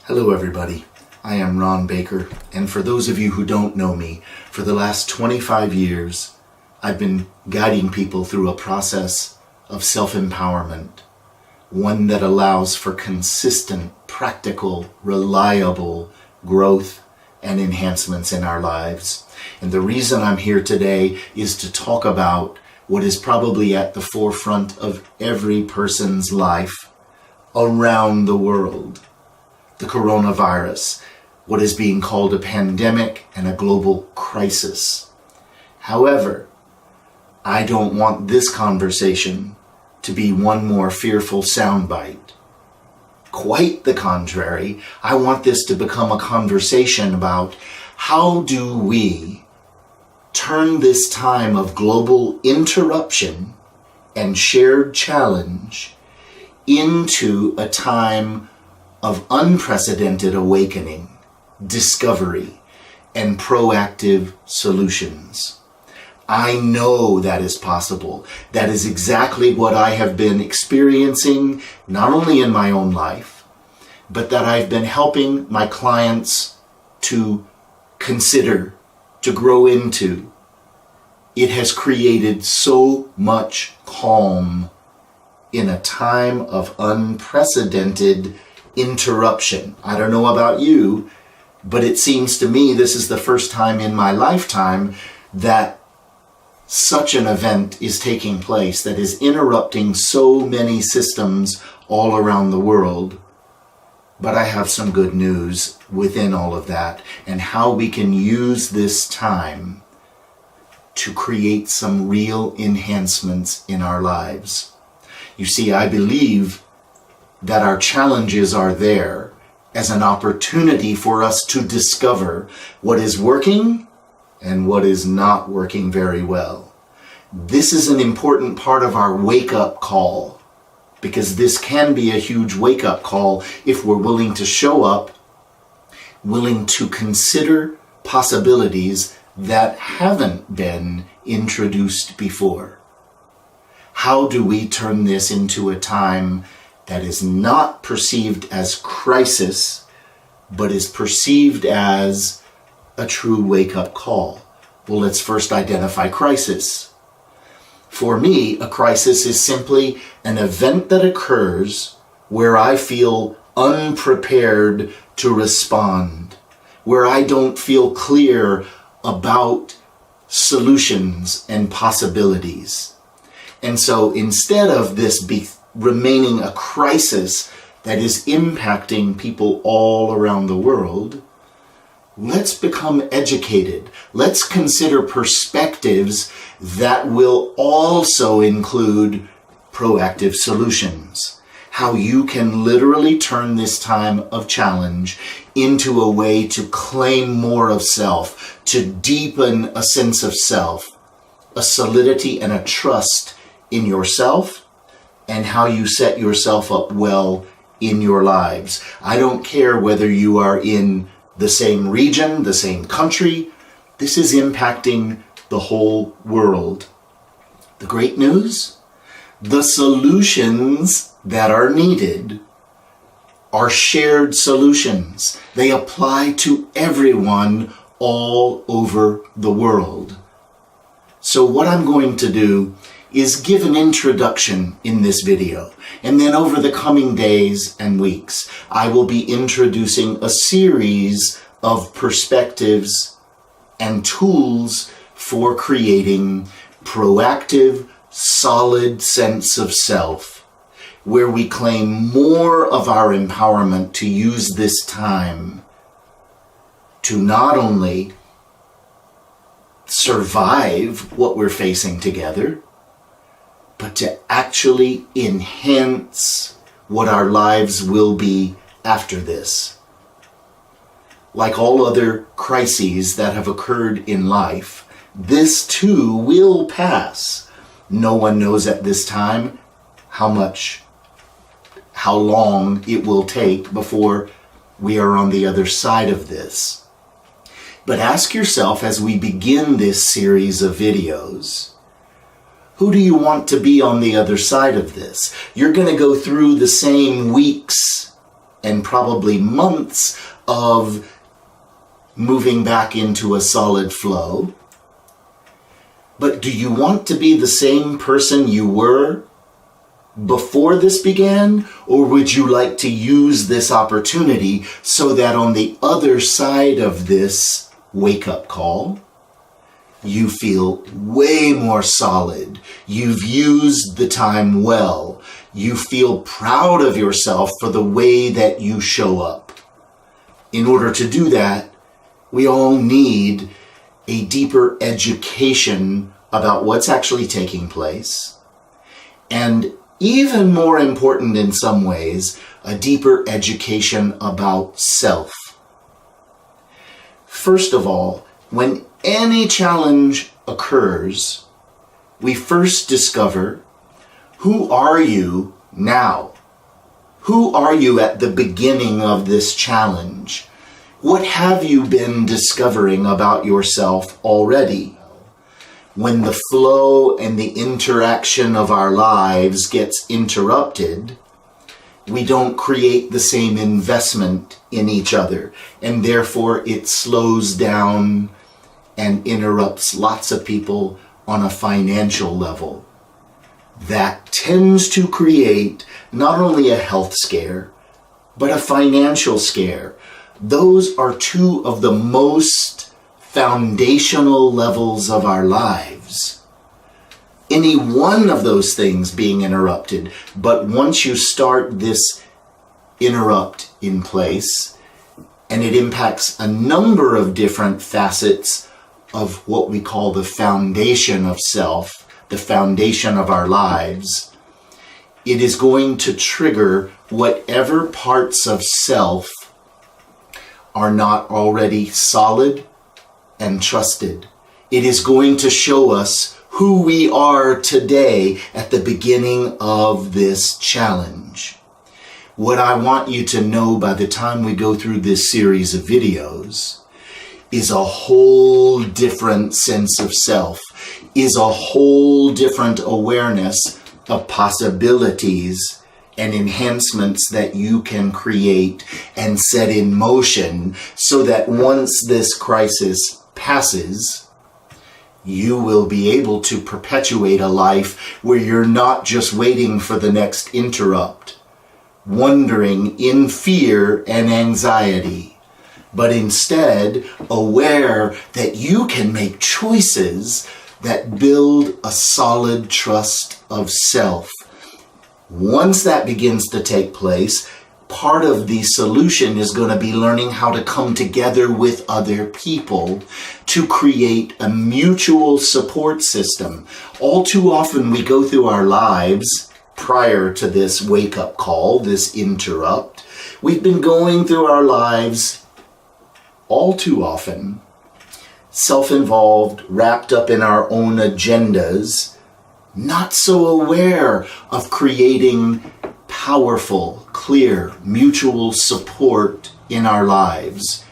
Hello everybody, I am Ron Baker, and for those of you who don't know me, for the last 25 years, I've been guiding people through a process of self-empowerment, one that allows for consistent, practical, reliable growth and enhancements in our lives. And the reason I'm here today is to talk about what is probably at the forefront of every person's life around the world. The coronavirus, what is being called a pandemic and a global crisis. However, I don't want this conversation to be one more fearful soundbite. Quite the contrary, I want this to become a conversation about how do we turn this time of global interruption and shared challenge into a time of unprecedented awakening, discovery, and proactive solutions. I know that is possible. That is exactly what I have been experiencing, not only in my own life, but that I've been helping my clients to consider, to grow into. It has created so much calm in a time of unprecedented interruption. I don't know about you, but it seems to me this is the first time in my lifetime that such an event is taking place that is interrupting so many systems all around the world. But I have some good news within all of that and how we can use this time to create some real enhancements in our lives. You see, I believe that our challenges are there as an opportunity for us to discover what is working and what is not working very well. This is an important part of our wake-up call, because this can be a huge wake-up call if we're willing to show up, willing to consider possibilities that haven't been introduced before. How do we turn this into a time that is not perceived as crisis, but is perceived as a true wake-up call? Well, let's first identify crisis. For me, a crisis is simply an event that occurs where I feel unprepared to respond, where I don't feel clear about solutions and possibilities. And so instead of this remaining a crisis that is impacting people all around the world, let's become educated. Let's consider perspectives that will also include proactive solutions. How you can literally turn this time of challenge into a way to claim more of self, to deepen a sense of self, a solidity and a trust in yourself, and how you set yourself up well in your lives. I don't care whether you are in the same region, the same country. This is impacting the whole world. The great news? The solutions that are needed are shared solutions. They apply to everyone all over the world. So what I'm going to do is give an introduction in this video. And then over the coming days and weeks, I will be introducing a series of perspectives and tools for creating proactive, solid sense of self, where we claim more of our empowerment to use this time to not only survive what we're facing together, but to actually enhance what our lives will be after this. Like all other crises that have occurred in life, this too will pass. No one knows at this time how long it will take before we are on the other side of this. But ask yourself as we begin this series of videos, who do you want to be on the other side of this? You're going to go through the same weeks and probably months of moving back into a solid flow. But do you want to be the same person you were before this began? Or would you like to use this opportunity so that on the other side of this wake-up call, you feel way more solid? You've used the time well. You feel proud of yourself for the way that you show up. In order to do that, we all need a deeper education about what's actually taking place. And even more important in some ways, a deeper education about self. First of all, when any challenge occurs, we first discover, who are you now? Who are you at the beginning of this challenge? What have you been discovering about yourself already? When the flow and the interaction of our lives gets interrupted, we don't create the same investment in each other, and therefore it slows down and interrupts lots of people on a financial level. That tends to create not only a health scare, but a financial scare. Those are two of the most foundational levels of our lives. Any one of those things being interrupted, but once you start this interrupt in place, and it impacts a number of different facets of what we call the foundation of self, the foundation of our lives, it is going to trigger whatever parts of self are not already solid and trusted. It is going to show us who we are today at the beginning of this challenge. What I want you to know by the time we go through this series of videos is a whole different sense of self, is a whole different awareness of possibilities and enhancements that you can create and set in motion so that once this crisis passes, you will be able to perpetuate a life where you're not just waiting for the next interrupt, wondering in fear and anxiety, but instead aware that you can make choices that build a solid trust of self. Once that begins to take place, part of the solution is going to be learning how to come together with other people to create a mutual support system. All too often we go through our lives prior to this wake-up call, this interrupt. We've been going through our lives all too often, self-involved, wrapped up in our own agendas, not so aware of creating powerful, clear, mutual support in our lives.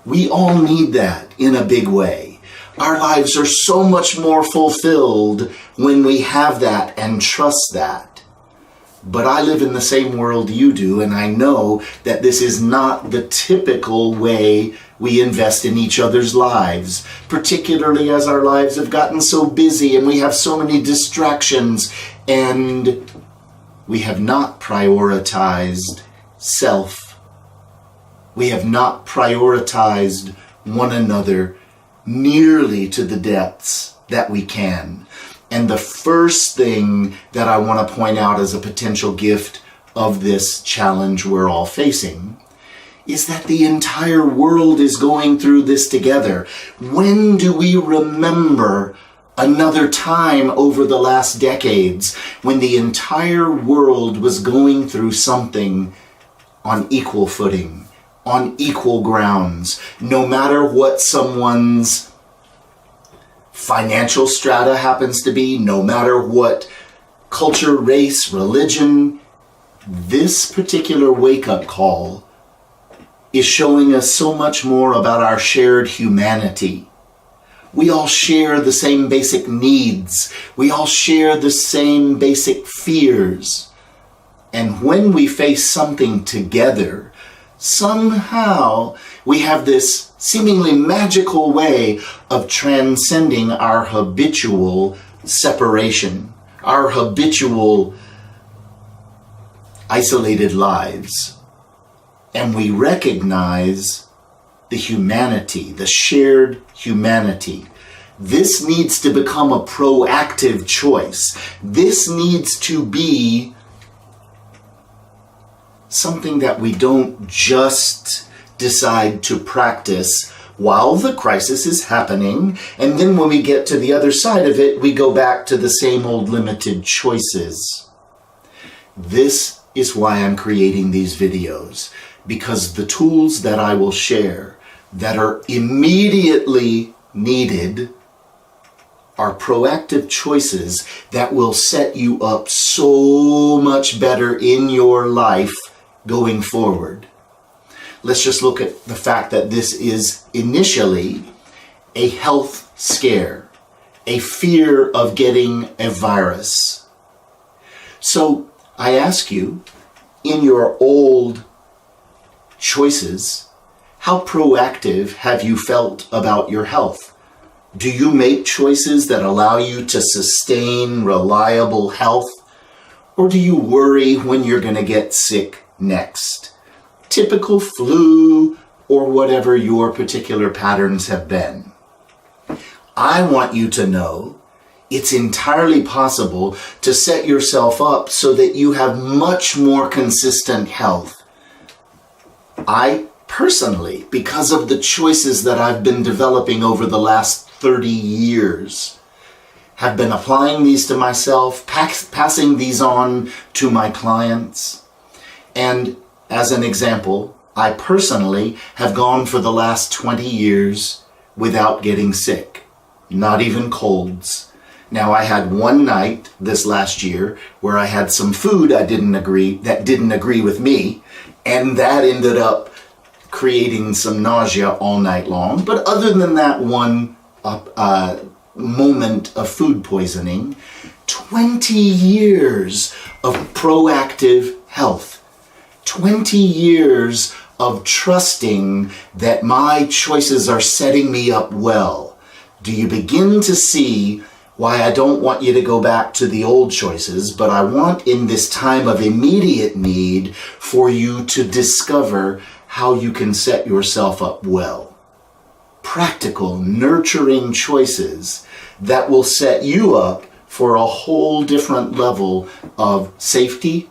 We all need that in a big way. Our lives are so much more fulfilled when we have that and trust that. But I live in the same world you do, and I know that this is not the typical way we invest in each other's lives, particularly as our lives have gotten so busy and we have so many distractions, and we have not prioritized self. We have not prioritized one another nearly to the depths that we can. And the first thing that I want to point out as a potential gift of this challenge we're all facing is that the entire world is going through this together. When do we remember another time over the last decades when the entire world was going through something on equal footing, on equal grounds, no matter what someone's financial strata happens to be, no matter what culture, race, religion? This particular wake-up call is showing us so much more about our shared humanity. We all share the same basic needs. We all share the same basic fears. And when we face something together somehow we have this seemingly magical way of transcending our habitual separation, our habitual isolated lives. And we recognize the humanity, the shared humanity. This needs to become a proactive choice. This needs to be something that we don't just decide to practice while the crisis is happening, and then when we get to the other side of it, we go back to the same old limited choices. This is why I'm creating these videos, because the tools that I will share that are immediately needed are proactive choices that will set you up so much better in your life going forward. Let's just look at the fact that this is initially a health scare, a fear of getting a virus. So I ask you, in your old choices, how proactive have you felt about your health? Do you make choices that allow you to sustain reliable health? Or do you worry when you're going to get sick next? Typical flu or whatever your particular patterns have been. I want you to know it's entirely possible to set yourself up so that you have much more consistent health. I personally, because of the choices that I've been developing over the last 30 years, have been applying these to myself, passing these on to my clients. And as an example, I personally have gone for the last 20 years without getting sick, not even colds. Now, I had one night this last year where I had some food that didn't agree with me, and that ended up creating some nausea all night long. But other than that one moment of food poisoning, 20 years of proactive health, 20 years of trusting that my choices are setting me up well. Do you begin to see why I don't want you to go back to the old choices, but I want in this time of immediate need for you to discover how you can set yourself up well? Practical, nurturing choices that will set you up for a whole different level of safety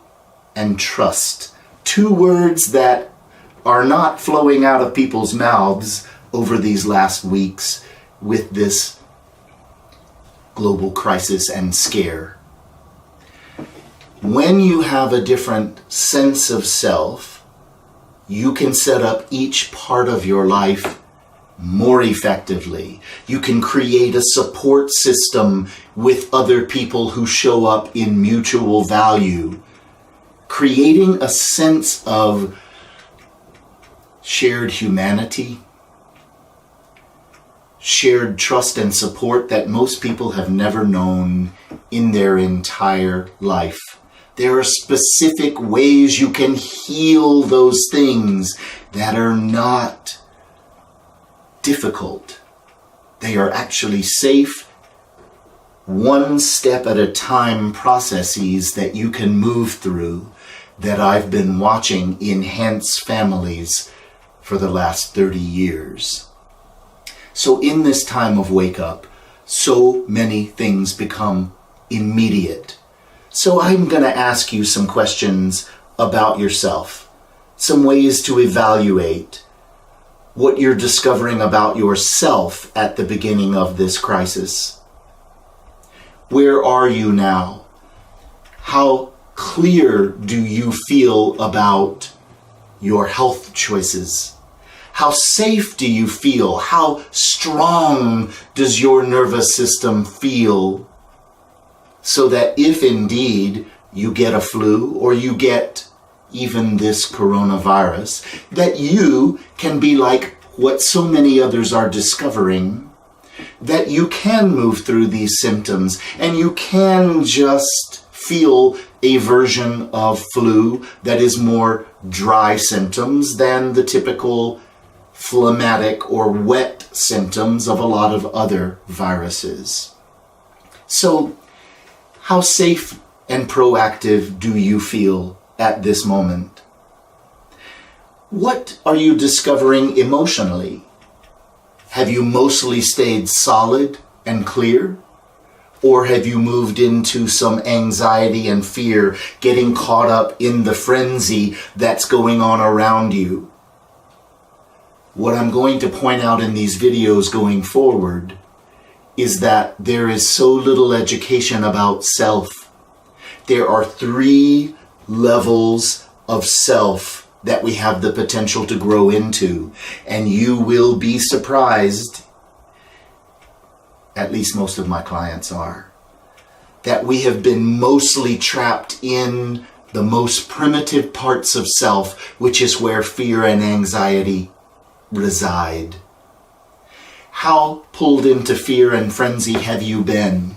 and trust. Two words that are not flowing out of people's mouths over these last weeks with this global crisis and scare. When you have a different sense of self, you can set up each part of your life more effectively. You can create a support system with other people who show up in mutual value, creating a sense of shared humanity, shared trust and support that most people have never known in their entire life. There are specific ways you can heal those things that are not difficult. They are actually safe, one step at a time processes that you can move through that I've been watching enhance families for the last 30 years. So in this time of wake up, so many things become immediate. So I'm going to ask you some questions about yourself, some ways to evaluate what you're discovering about yourself at the beginning of this crisis. Where are you now? How clear do you feel about your health choices? How safe do you feel? How strong does your nervous system feel? So that if indeed you get a flu or you get even this coronavirus, that you can be like what so many others are discovering, that you can move through these symptoms and you can just feel a version of flu that is more dry symptoms than the typical phlegmatic or wet symptoms of a lot of other viruses. So, how safe and proactive do you feel at this moment? What are you discovering emotionally? Have you mostly stayed solid and clear? Or have you moved into some anxiety and fear, getting caught up in the frenzy that's going on around you? What I'm going to point out in these videos going forward is that there is so little education about self. There are 3 levels of self that we have the potential to grow into, and you will be surprised, at least most of my clients are, that we have been mostly trapped in the most primitive parts of self, which is where fear and anxiety reside. How pulled into fear and frenzy have you been?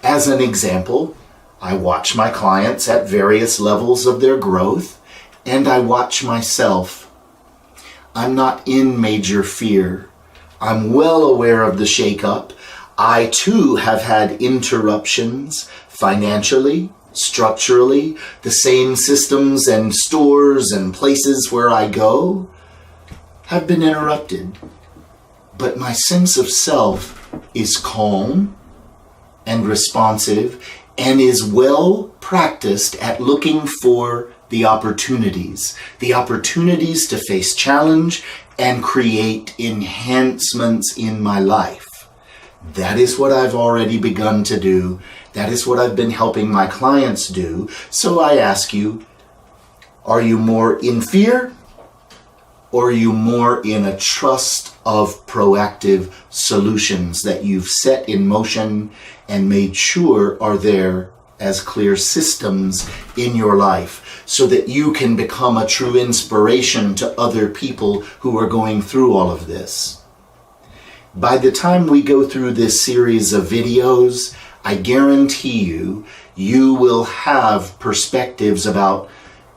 As an example, I watch my clients at various levels of their growth, and I watch myself. I'm not in major fear. I'm well aware of the shakeup. I too have had interruptions financially, structurally. The same systems and stores and places where I go have been interrupted. But my sense of self is calm and responsive and is well practiced at looking for the opportunities to face challenge and create enhancements in my life. That is what I've already begun to do. That is what I've been helping my clients do. So I ask you, are you more in fear, or are you more in a trust of proactive solutions that you've set in motion and made sure are there as clear systems in your life so that you can become a true inspiration to other people who are going through all of this? By the time we go through this series of videos, I guarantee you, you will have perspectives about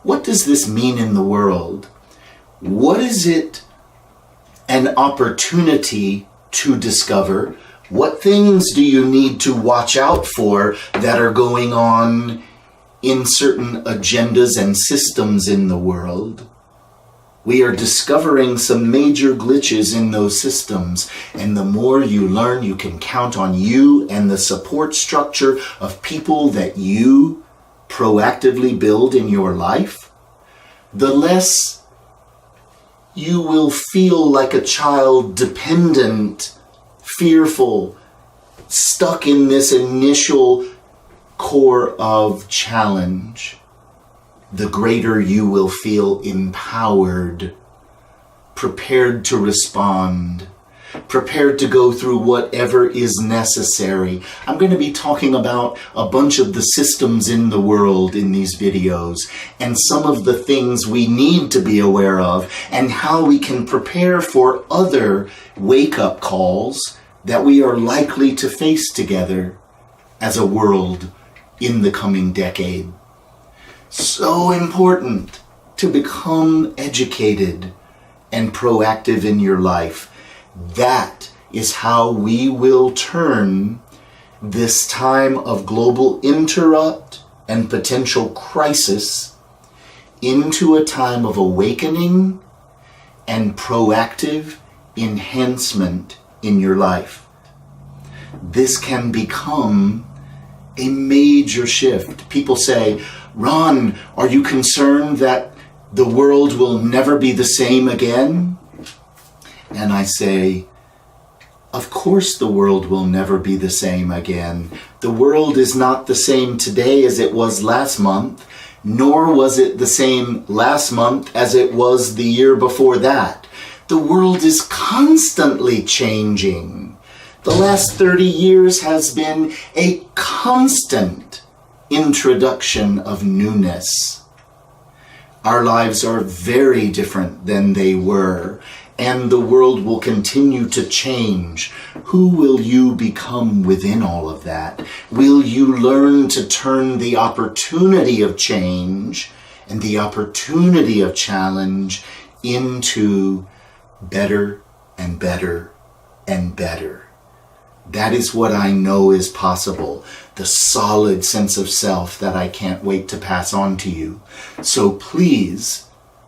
what does this mean in the world? What is it an opportunity to discover? What things do you need to watch out for that are going on in certain agendas and systems in the world? We are discovering some major glitches in those systems, and the more you learn, you can count on you and the support structure of people that you proactively build in your life, the less you will feel like a child, dependent, fearful, stuck in this initial core of challenge. The greater you will feel empowered, prepared to respond, prepared to go through whatever is necessary. I'm going to be talking about a bunch of the systems in the world in these videos and some of the things we need to be aware of and how we can prepare for other wake-up calls that we are likely to face together as a world in the coming decade. So important to become educated and proactive in your life. That is how we will turn this time of global interrupt and potential crisis into a time of awakening and proactive enhancement in your life. This can become a major shift. People say, Ron, are you concerned that the world will never be the same again? And I say, of course the world will never be the same again. The world is not the same today as it was last month, nor was it the same last month as it was the year before that. The world is constantly changing. The last 30 years has been a constant introduction of newness. Our lives are very different than they were, and the world will continue to change. Who will you become within all of that? Will you learn to turn the opportunity of change and the opportunity of challenge into better and better and better. That is what I know is possible. The solid sense of self that I can't wait to pass on to you. So please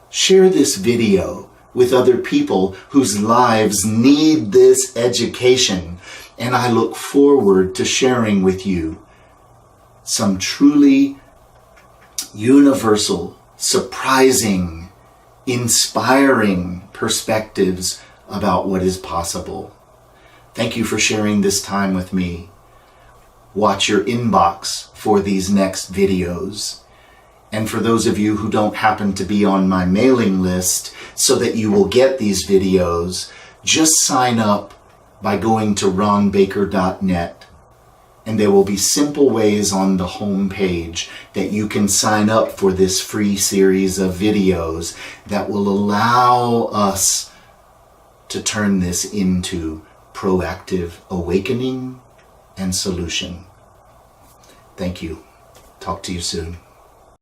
share this video with other people whose lives need this education. And I look forward to sharing with you some truly universal, surprising, inspiring perspectives about what is possible. Thank you for sharing this time with me. Watch your inbox for these next videos. And for those of you who don't happen to be on my mailing list so that you will get these videos, just sign up by going to ronbaker.net. And there will be simple ways on the home page that you can sign up for this free series of videos that will allow us to turn this into proactive awakening and solution. Thank you. Talk to you soon.